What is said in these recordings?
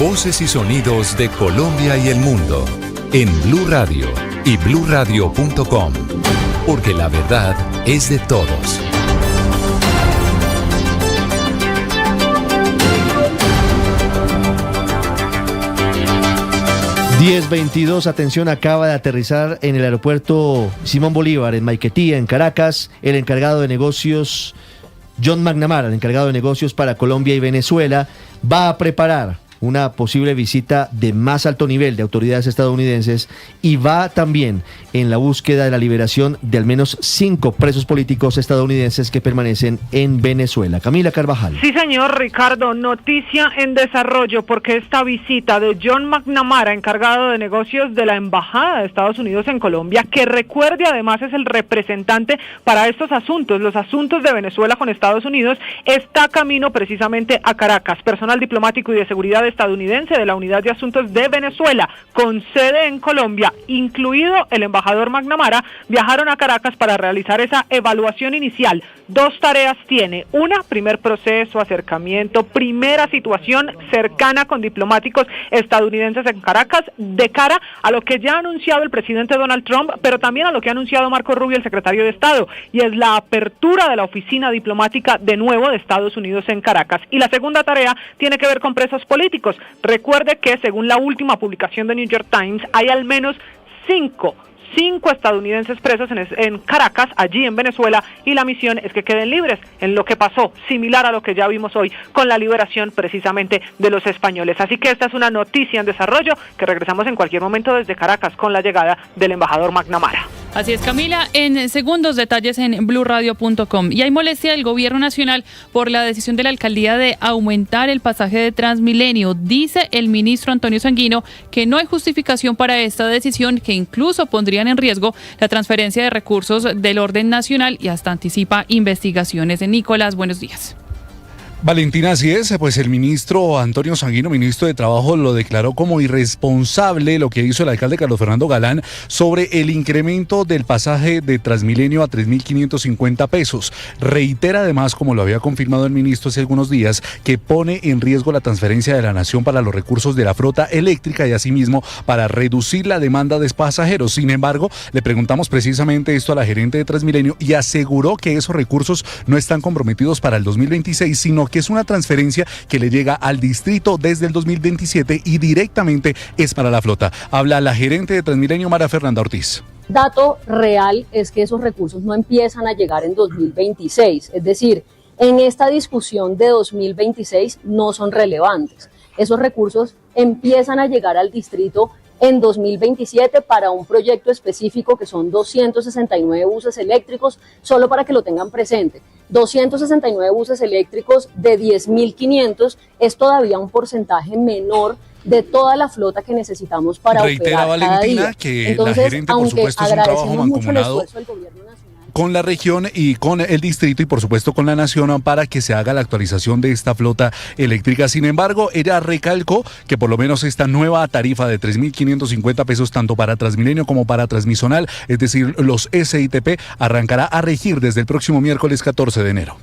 Voces y sonidos de Colombia y el mundo en Blue Radio y bluradio.com, porque la verdad es de todos. (10:22), atención, acaba de aterrizar en el aeropuerto Simón Bolívar, en Maiquetía, en Caracas, el encargado de negocios, John McNamara, el encargado de negocios para Colombia y Venezuela, va a preparar una posible visita de más alto nivel de autoridades estadounidenses y va también en la búsqueda de la liberación de al menos 5 presos políticos estadounidenses que permanecen en Venezuela. Camila Carvajal. Sí, señor Ricardo, noticia en desarrollo, porque esta visita de John McNamara, encargado de negocios de la Embajada de Estados Unidos en Colombia, que recuerde además es el representante para estos asuntos, los asuntos de Venezuela con Estados Unidos, está camino precisamente a Caracas. Personal diplomático y de seguridad estadounidense de la Unidad de Asuntos de Venezuela, con sede en Colombia, incluido el embajador McNamara, viajaron a Caracas para realizar esa evaluación inicial. 2 tareas tiene: una, primer proceso, acercamiento, primera situación cercana con diplomáticos estadounidenses en Caracas, de cara a lo que ya ha anunciado el presidente Donald Trump, pero también a lo que ha anunciado Marco Rubio, el secretario de Estado, y es la apertura de la oficina diplomática de nuevo de Estados Unidos en Caracas. Y la segunda tarea tiene que ver con presos políticos. Recuerde que según la última publicación de New York Times, hay al menos 5 estadounidenses presos en Caracas, allí en Venezuela, y la misión es que queden libres, en lo que pasó, similar a lo que ya vimos hoy con la liberación precisamente de los españoles. Así que esta es una noticia en desarrollo, que regresamos en cualquier momento desde Caracas con la llegada del embajador McNamara. Así es, Camila, en segundos detalles en bluradio.com. Y hay molestia del gobierno nacional por la decisión de la alcaldía de aumentar el pasaje de Transmilenio. Dice el ministro Antonio Sanguino que no hay justificación para esta decisión, que incluso pondrían en riesgo la transferencia de recursos del orden nacional y hasta anticipa investigaciones. Nicolás, buenos días. Valentina, así es, pues el ministro Antonio Sanguino, ministro de Trabajo, lo declaró como irresponsable lo que hizo el alcalde Carlos Fernando Galán sobre el incremento del pasaje de Transmilenio a 3.550 pesos. Reitera además, como lo había confirmado el ministro hace algunos días, que pone en riesgo la transferencia de la nación para los recursos de la flota eléctrica y asimismo para reducir la demanda de pasajeros. Sin embargo, le preguntamos precisamente esto a la gerente de Transmilenio y aseguró que esos recursos no están comprometidos para el 2026, sino que es una transferencia que le llega al distrito desde el 2027 y directamente es para la flota. Habla la gerente de Transmilenio, María Fernanda Ortiz. Dato real es que esos recursos no empiezan a llegar en 2026, es decir, en esta discusión de 2026 no son relevantes. Esos recursos empiezan a llegar al distrito en 2027 para un proyecto específico que son 269 buses eléctricos, solo para que lo tengan presente. 269 buses eléctricos de 10.500 es todavía un porcentaje menor de toda la flota que necesitamos para Reitera, operar cada Valentina, día. que Entonces, la gerente, por supuesto, es un trabajo mancomunado con la región y con el distrito y por supuesto con la nación para que se haga la actualización de esta flota eléctrica. Sin embargo, ella recalcó que por lo menos esta nueva tarifa de 3.550 pesos tanto para Transmilenio como para Transmisonal, es decir, los SITP, arrancará a regir desde el próximo miércoles 14 de enero.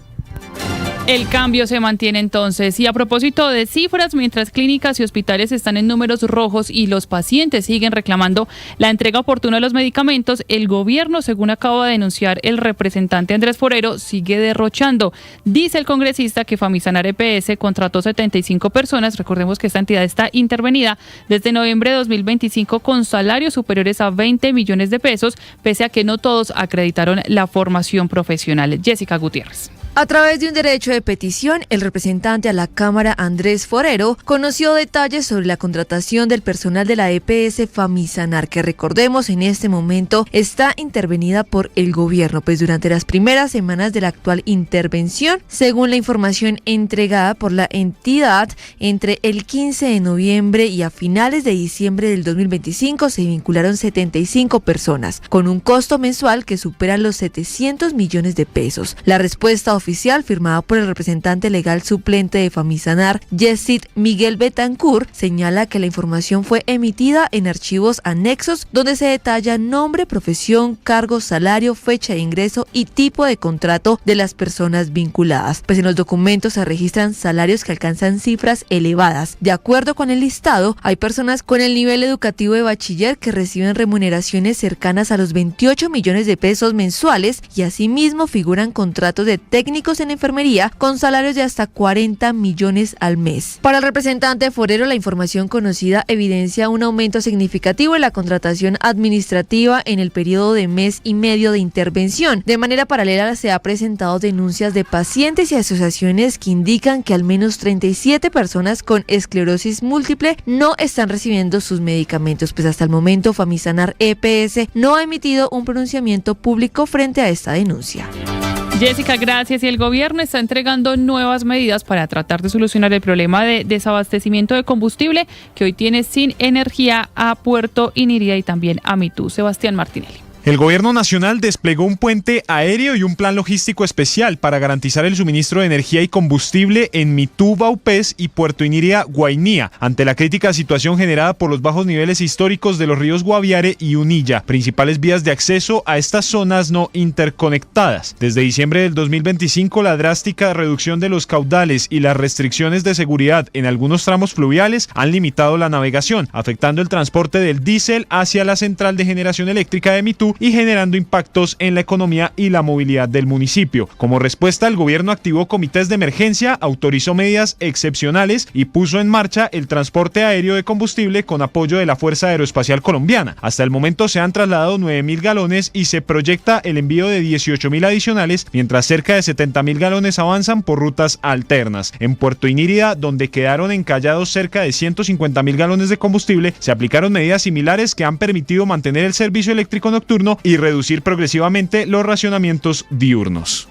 El cambio se mantiene entonces. Y a propósito de cifras, mientras clínicas y hospitales están en números rojos y los pacientes siguen reclamando la entrega oportuna de los medicamentos, el gobierno, según acaba de denunciar el representante Andrés Forero, sigue derrochando. Dice el congresista que Famisanar EPS contrató 75 personas. Recordemos que esta entidad está intervenida desde noviembre de 2025 con salarios superiores a 20 millones de pesos, pese a que no todos acreditaron la formación profesional. Jessica Gutiérrez. A través de un derecho de petición, el representante a la Cámara, Andrés Forero, conoció detalles sobre la contratación del personal de la EPS Famisanar, que recordemos en este momento está intervenida por el gobierno, pues durante las primeras semanas de la actual intervención, según la información entregada por la entidad, entre el 15 de noviembre y a finales de diciembre del 2025 se vincularon 75 personas, con un costo mensual que supera los 700 millones de pesos. La respuesta oficial oficial firmada por el representante legal suplente de Famisanar, Yesid Miguel Betancourt, señala que la información fue emitida en archivos anexos donde se detalla nombre, profesión, cargo, salario, fecha de ingreso y tipo de contrato de las personas vinculadas. Pues en los documentos se registran salarios que alcanzan cifras elevadas. De acuerdo con el listado, hay personas con el nivel educativo de bachiller que reciben remuneraciones cercanas a los 28 millones de pesos mensuales y asimismo figuran contratos de técnicos en enfermería con salarios de hasta 40 millones al mes. Para el representante forero, la información conocida evidencia un aumento significativo en la contratación administrativa en el periodo de mes y medio de intervención. De manera paralela se ha presentado denuncias de pacientes y asociaciones que indican que al menos 37 personas con esclerosis múltiple no están recibiendo sus medicamentos, pues hasta el momento Famisanar EPS no ha emitido un pronunciamiento público frente a esta denuncia. Jessica, gracias. Y el gobierno está entregando nuevas medidas para tratar de solucionar el problema de desabastecimiento de combustible que hoy tiene sin energía a Puerto Inírida y también a Mitú. Sebastián Martinelli. El gobierno nacional desplegó un puente aéreo y un plan logístico especial para garantizar el suministro de energía y combustible en Mitú, Vaupés y Puerto Inírida, Guainía, ante la crítica situación generada por los bajos niveles históricos de los ríos Guaviare y Unilla, principales vías de acceso a estas zonas no interconectadas. Desde diciembre del 2025, la drástica reducción de los caudales y las restricciones de seguridad en algunos tramos fluviales han limitado la navegación, afectando el transporte del diésel hacia la central de generación eléctrica de Mitú y generando impactos en la economía y la movilidad del municipio. Como respuesta, el gobierno activó comités de emergencia, autorizó medidas excepcionales y puso en marcha el transporte aéreo de combustible con apoyo de la Fuerza Aeroespacial Colombiana. Hasta el momento se han trasladado 9.000 galones y se proyecta el envío de 18.000 adicionales, mientras cerca de 70.000 galones avanzan por rutas alternas. En Puerto Inírida, donde quedaron encallados cerca de 150.000 galones de combustible, se aplicaron medidas similares que han permitido mantener el servicio eléctrico nocturno y reducir progresivamente los racionamientos diurnos.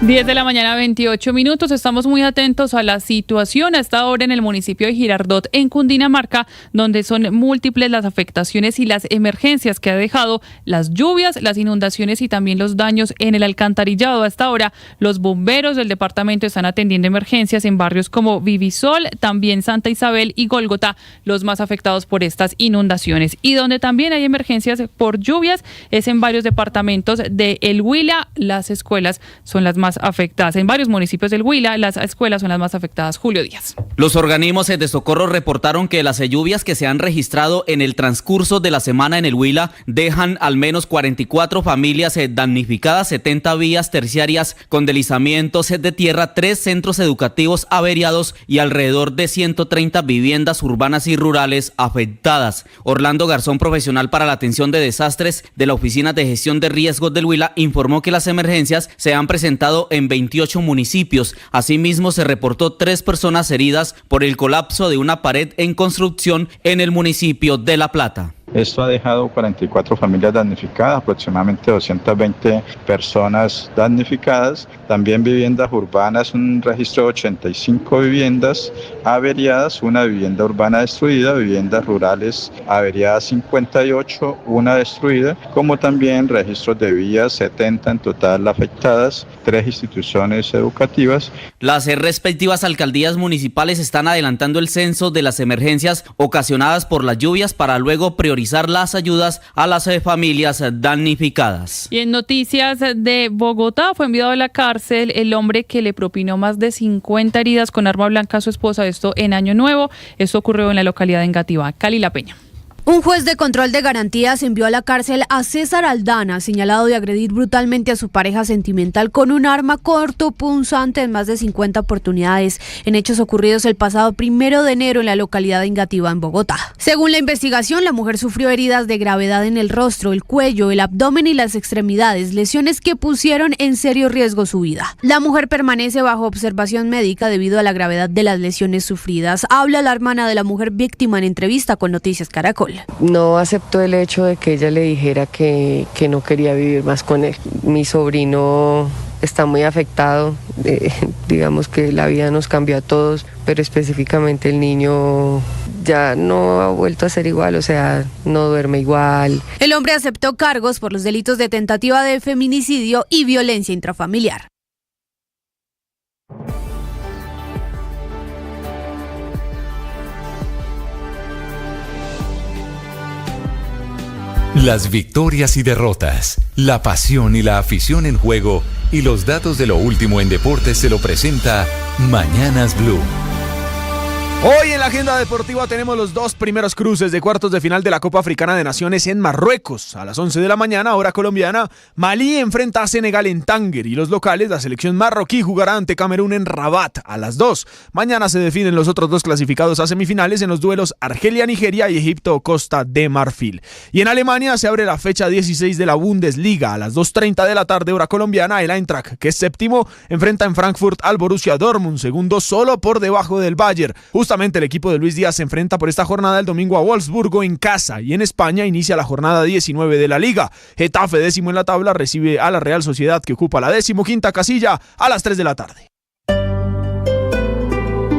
10 de la mañana, 28 minutos. Estamos muy atentos a la situación a esta hora en el municipio de Girardot, en Cundinamarca, donde son múltiples las afectaciones y las emergencias que ha dejado las lluvias, las inundaciones y también los daños en el alcantarillado. A esta hora, los bomberos del departamento están atendiendo emergencias en barrios como Vivisol, también Santa Isabel y Gólgota, los más afectados por estas inundaciones. Y donde también hay emergencias por lluvias es en varios departamentos de El Huila. Las escuelas son las más afectadas. En varios municipios del Huila, las escuelas son las más afectadas. Julio Díaz. Los organismos de socorro reportaron que las lluvias que se han registrado en el transcurso de la semana en el Huila dejan al menos 44 familias damnificadas, 70 vías terciarias con deslizamientos de tierra, 3 centros educativos averiados y alrededor de 130 viviendas urbanas y rurales afectadas. Orlando Garzón, profesional para la atención de desastres de la Oficina de Gestión de Riesgos del Huila, informó que las emergencias se han presentado en 28 municipios. Asimismo, se reportó 3 personas heridas por el colapso de una pared en construcción en el municipio de La Plata. Esto ha dejado 44 familias damnificadas, aproximadamente 220 personas damnificadas. También viviendas urbanas, un registro de 85 viviendas averiadas, una vivienda urbana destruida, viviendas rurales averiadas 58, una destruida, como también registros de vías 70 en total afectadas, 3 instituciones educativas. Las respectivas alcaldías municipales están adelantando el censo de las emergencias ocasionadas por las lluvias para luego priorizar las ayudas a las familias damnificadas. Y en noticias de Bogotá, fue enviado a la cárcel el hombre que le propinó más de 50 heridas con arma blanca a su esposa, esto en Año Nuevo. Esto ocurrió en la localidad de Engativá. Cali La Peña. Un juez de control de garantías envió a la cárcel a César Aldana, señalado de agredir brutalmente a su pareja sentimental con un arma cortopunzante en más de 50 oportunidades, en hechos ocurridos el pasado 1 de enero en la localidad de Engativá, en Bogotá. Según la investigación, la mujer sufrió heridas de gravedad en el rostro, el cuello, el abdomen y las extremidades, lesiones que pusieron en serio riesgo su vida. La mujer permanece bajo observación médica debido a la gravedad de las lesiones sufridas. Habla la hermana de la mujer víctima en entrevista con Noticias Caracol. No aceptó el hecho de que ella le dijera que no quería vivir más con él. Mi sobrino está muy afectado, digamos que la vida nos cambió a todos, pero específicamente el niño ya no ha vuelto a ser igual, o sea, no duerme igual. El hombre aceptó cargos por los delitos de tentativa de feminicidio y violencia intrafamiliar. Las victorias y derrotas, la pasión y la afición en juego y los datos de lo último en deportes se lo presenta Mañanas Blue. Hoy en la agenda deportiva tenemos los 2 primeros cruces de cuartos de final de la Copa Africana de Naciones en Marruecos. A las 11 de la mañana, hora colombiana, Malí enfrenta a Senegal en Tánger y los locales, la selección marroquí, jugará ante Camerún en Rabat a las 2. Mañana se definen los otros 2 clasificados a semifinales en los duelos Argelia-Nigeria y Egipto-Costa de Marfil. Y en Alemania se abre la fecha 16 de la Bundesliga. A las 2:30 de la tarde, hora colombiana, el Eintracht, que es séptimo, enfrenta en Frankfurt al Borussia Dortmund, segundo solo por debajo del Bayern. Justamente el equipo de Luis Díaz se enfrenta por esta jornada el domingo a Wolfsburgo en casa, y en España inicia la jornada 19 de la Liga. Getafe, décimo en la tabla, recibe a la Real Sociedad, que ocupa la 15ª casilla, a las 3 de la tarde.